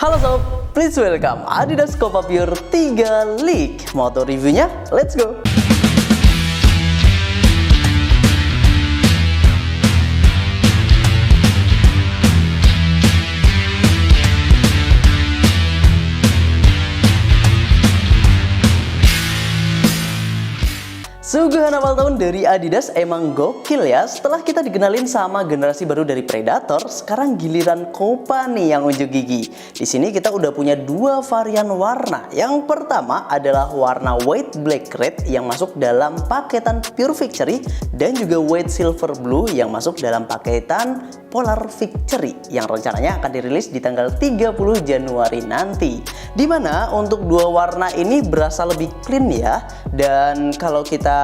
Halo sob, please welcome Adidas Copa Pure 3 League. Mau tahu reviewnya? Let's go! Sungguhan awal tahun dari Adidas emang gokil ya. Setelah kita dikenalin sama generasi baru dari Predator, sekarang giliran Copa nih yang unjuk gigi. Di sini kita udah punya dua varian warna. Yang pertama adalah warna white black red yang masuk dalam paketan Pure Victory, dan juga white silver blue yang masuk dalam paketan Polar Victory yang rencananya akan dirilis di tanggal 30 Januari nanti. Dimana untuk dua warna ini berasa lebih clean ya. Dan kalau kita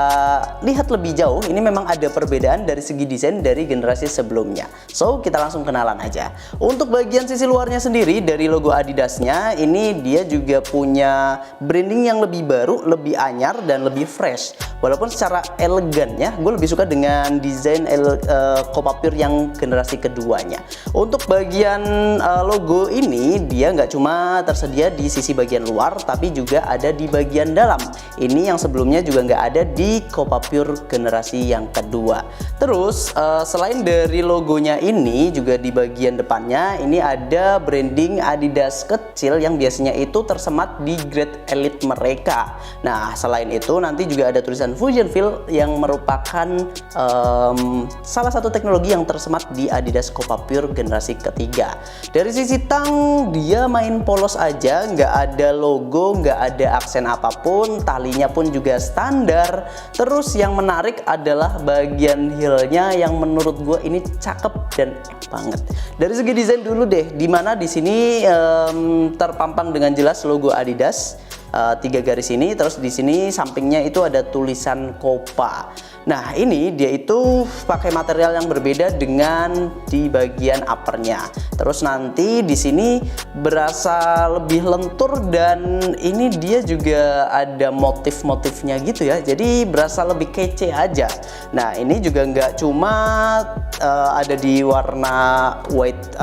lihat lebih jauh, ini memang ada perbedaan dari segi desain dari generasi sebelumnya. So, kita langsung kenalan aja. Untuk bagian sisi luarnya sendiri dari logo Adidasnya, ini dia juga punya branding yang lebih baru, lebih anyar, dan lebih fresh. Walaupun secara elegannya, gue lebih suka dengan desain Copa Pure yang generasi keduanya. Untuk bagian logo ini, dia nggak cuma tersedia di sisi bagian luar, tapi juga ada di bagian dalam. Ini yang sebelumnya juga nggak ada di Copa Pure generasi yang kedua. Terus selain dari logonya ini, juga di bagian depannya ini ada branding Adidas kecil yang biasanya itu tersemat di grade elite mereka. Nah, selain itu nanti juga ada tulisan Fusion Feel yang merupakan salah satu teknologi yang tersemat di Adidas Copa Pure generasi ketiga. Dari sisi tang, dia main polos aja, nggak ada logo, nggak ada aksen apapun, talinya pun juga standar. Terus yang menarik adalah bagian heelnya yang menurut gue ini cakep dan banget. Dari segi desain dulu deh, dimana di sini terpampang dengan jelas logo Adidas. 3 garis ini, terus di sini sampingnya itu ada tulisan Copa. Nah, ini dia itu pakai material yang berbeda dengan di bagian uppernya. Terus nanti di sini berasa lebih lentur, dan ini dia juga ada motif-motifnya gitu ya. Jadi berasa lebih kece aja. Nah, ini juga nggak cuma ada di warna white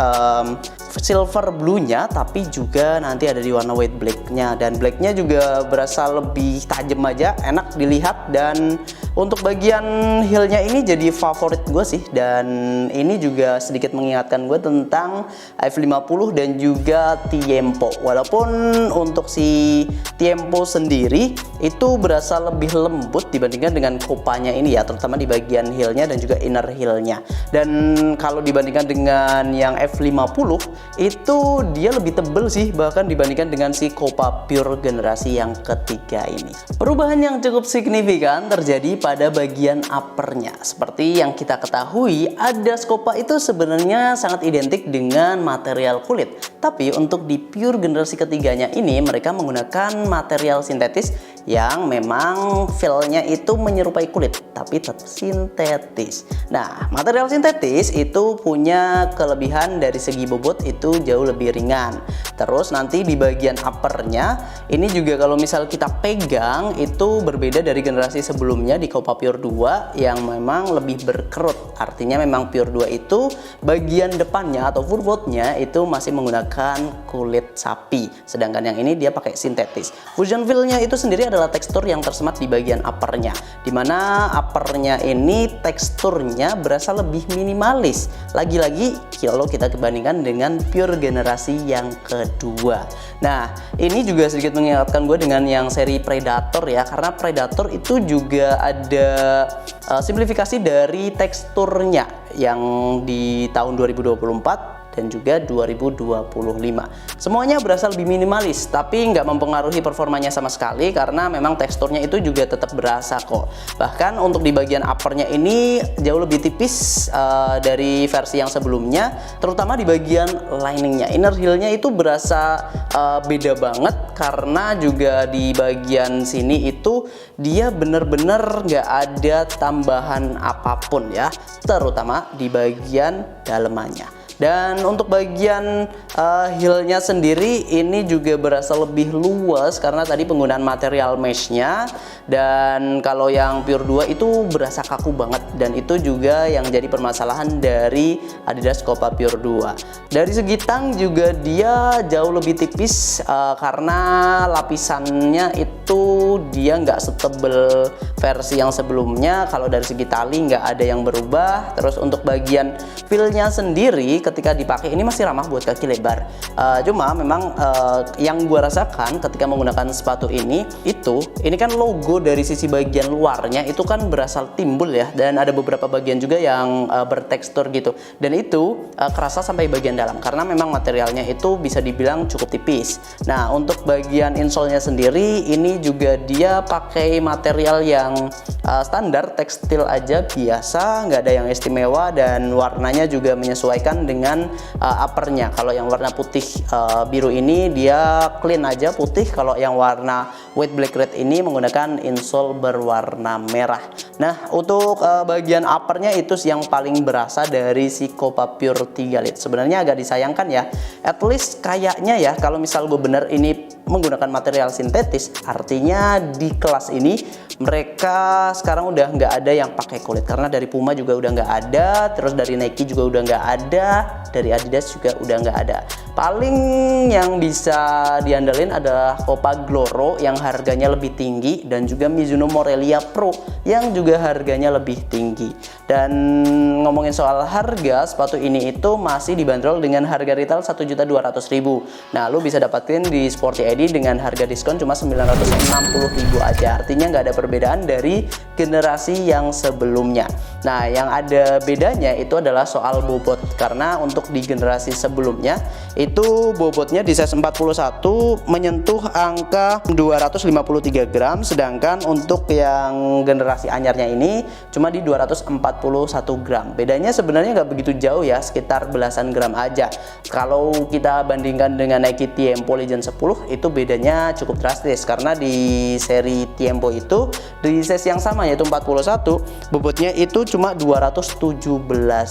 silver blue-nya, tapi juga nanti ada di warna white black-nya, dan black-nya juga berasa lebih tajam aja, enak dilihat. Dan untuk bagian heel-nya ini jadi favorit gue sih, dan ini juga sedikit mengingatkan gue tentang F50 dan juga Tiempo. Walaupun untuk si Tiempo sendiri itu berasa lebih lembut dibandingkan dengan Copanya ini ya, terutama di bagian heel-nya dan juga inner heel-nya. Dan kalau dibandingkan dengan yang F50 itu dia lebih tebel sih, bahkan dibandingkan dengan si Copa Pure generasi yang ketiga ini. Perubahan yang cukup signifikan terjadi pada bagian uppernya. Seperti yang kita ketahui, Adidas Copa itu sebenarnya sangat identik dengan material kulit. Tapi untuk di Pure generasi ketiganya ini, mereka menggunakan material sintetis yang memang feel-nya itu menyerupai kulit, tapi tetap sintetis. Nah, material sintetis itu punya kelebihan dari segi bobot itu jauh lebih ringan. Terus nanti di bagian uppernya ini juga kalau misal kita pegang itu berbeda dari generasi sebelumnya di Copa Pure 2 yang memang lebih berkerut. Artinya memang Pure 2 itu bagian depannya atau footboardnya itu masih menggunakan kulit sapi, sedangkan yang ini dia pakai sintetis. Fusion Feel-nya itu sendiri adalah tekstur yang tersemat di bagian uppernya, dimana uppernya ini teksturnya berasa lebih minimalis. Lagi-lagi kalau kita bandingkan dengan Pure generasi yang kedua. Nah, ini juga sedikit mengingatkan gue dengan yang seri Predator ya, karena Predator itu juga ada simplifikasi dari teksturnya yang di tahun 2024 dan juga 2025. Semuanya berasa lebih minimalis, tapi nggak mempengaruhi performanya sama sekali karena memang teksturnya itu juga tetap berasa kok. Bahkan untuk di bagian uppernya ini jauh lebih tipis dari versi yang sebelumnya, terutama di bagian liningnya. Inner heel-nya itu berasa beda banget karena juga di bagian sini itu dia bener-bener nggak ada tambahan apapun ya, terutama di bagian dalemannya. Dan untuk bagian heelnya sendiri ini juga berasa lebih luas karena tadi penggunaan material meshnya. Dan kalau yang Pure 2 itu berasa kaku banget, dan itu juga yang jadi permasalahan dari Adidas Copa Pure 2. Dari segi tang juga dia jauh lebih tipis karena lapisannya itu dia nggak setebel versi yang sebelumnya. Kalau dari segi tali nggak ada yang berubah. Terus untuk bagian feelnya sendiri ketika dipakai ini masih ramah buat kaki lebar. Cuma memang yang gua rasakan ketika menggunakan sepatu ini kan logo dari sisi bagian luarnya itu kan berasal timbul ya, dan ada beberapa bagian juga yang bertekstur gitu, dan itu kerasa sampai bagian dalam karena memang materialnya itu bisa dibilang cukup tipis. Nah, untuk bagian insole-nya sendiri ini juga dia pakai material yang standar, tekstil aja biasa, nggak ada yang istimewa, dan warnanya juga menyesuaikan dengan uppernya. Kalau yang warna putih biru ini dia clean aja putih, kalau yang warna white black red ini menggunakan insole berwarna merah. Nah, untuk bagian uppernya itu yang paling berasa dari si Copa Pure 3 Lite. Sebenarnya agak disayangkan ya, at least kayaknya ya, kalau misal gue bener ini menggunakan material sintetis, artinya di kelas ini mereka sekarang udah nggak ada yang pakai kulit, karena dari Puma juga udah nggak ada, terus dari Nike juga udah nggak ada, dari Adidas juga udah nggak ada. Paling yang bisa diandalin adalah Copa Gloro yang harganya lebih tinggi, dan juga Mizuno Morelia Pro yang juga harganya lebih tinggi. Dan ngomongin soal harga, sepatu ini itu masih dibanderol dengan harga retail 1.200.000. Nah, lu bisa dapatin di Sporty ID dengan harga diskon cuma 960.000 aja. Artinya nggak ada perbedaan dari generasi yang sebelumnya. Nah, yang ada bedanya itu adalah soal bobot, karena untuk di generasi sebelumnya itu bobotnya di size 41 menyentuh angka 253 gram, sedangkan untuk yang generasi anyarnya ini cuma di 241 gram. Bedanya sebenarnya nggak begitu jauh ya, sekitar belasan gram aja. Kalau kita bandingkan dengan Nike Tiempo Legend 10 itu bedanya cukup drastis, karena di seri Tiempo itu di size yang sama yaitu 41, bobotnya itu cuma 217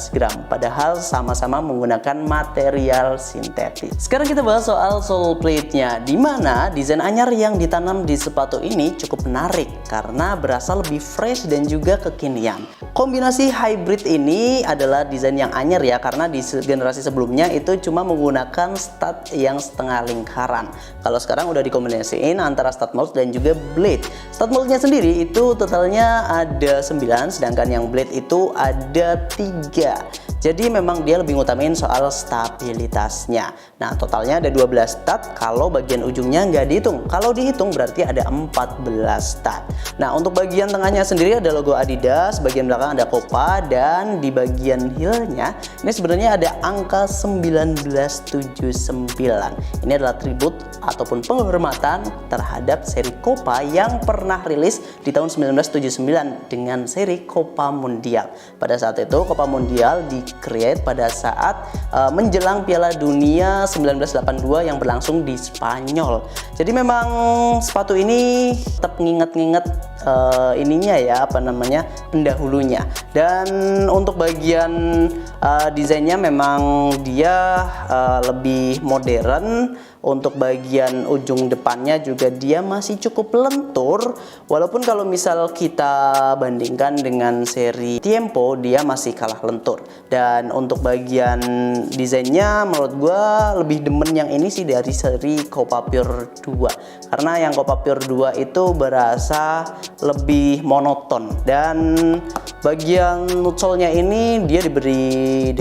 gram, padahal sama-sama menggunakan material sintetis. Sekarang kita bahas soal sole plate-nya, dimana desain anyar yang ditanam di sepatu ini cukup menarik karena berasa lebih fresh dan juga kekinian. Kombinasi hybrid ini adalah desain yang anyar ya, karena di generasi sebelumnya itu cuma menggunakan stud yang setengah lingkaran. Kalau sekarang udah dikombinasiin antara stud mold dan juga blade. Stud moldnya sendiri itu totalnya ada 9, sedangkan yang blade itu ada 3. Jadi memang dia lebih ngutamain soal stabilitasnya. Nah, totalnya ada 12 stud kalau bagian ujungnya nggak dihitung. Kalau dihitung berarti ada 14 stud. Nah, untuk bagian tengahnya sendiri ada logo Adidas, bagian belakang ada Copa, dan di bagian heelnya ini sebenarnya ada angka 1979. Ini adalah tribut ataupun penghormatan terhadap seri Copa yang pernah rilis di tahun 1979 dengan seri Copa Mundial. Pada saat itu Copa Mundial di-create pada saat menjelang Piala Dunia 1982 yang berlangsung di Spanyol. Jadi memang sepatu ini tetap nginget-nginget ininya ya, apa namanya, pendahulunya. Dan untuk bagian desainnya memang dia lebih modern. Untuk bagian ujung depannya juga dia masih cukup lentur, walaupun kalau misal kita bandingkan dengan seri Tiempo dia masih kalah lentur. Dan untuk bagian desainnya menurut gua lebih demen yang ini sih dari seri Copa Pure 2, karena yang Copa Pure 2 itu berasa lebih monoton. Dan bagian outsole-nya ini dia diberi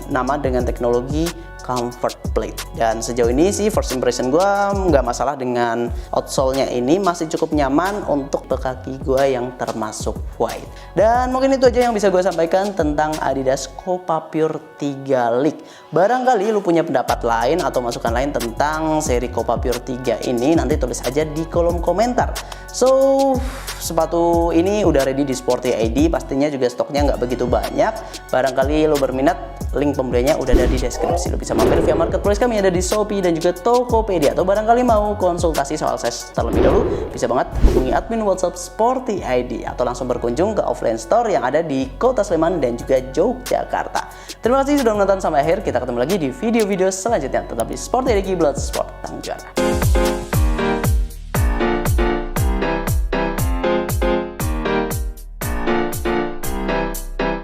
nama dengan teknologi comfort plate, dan sejauh ini sih first impression gue nggak masalah dengan outsole-nya ini, masih cukup nyaman untuk kaki gue yang termasuk white. Dan mungkin itu aja yang bisa gue sampaikan tentang Adidas Copa Pure 3 Lite. Barangkali lu punya pendapat lain atau masukan lain tentang seri Copa Pure 3 ini, nanti tulis aja di kolom komentar. So, sepatu ini udah ready di Sporty ID, pastinya juga stoknya nggak begitu banyak. Barangkali lu berminat, link pembeliannya udah ada di deskripsi, lu bisa mampir via marketplace kami ada di Shopee dan juga Tokopedia. Atau barangkali mau konsultasi soal ses terlebih dahulu, bisa banget hubungi admin WhatsApp Sporty ID atau langsung berkunjung ke offline store yang ada di Kota Sleman dan juga Yogyakarta. Terima kasih sudah menonton sampai akhir. Kita ketemu lagi di video-video selanjutnya. Tetap di Sporty ID, Blood Sport Tanggung Juara.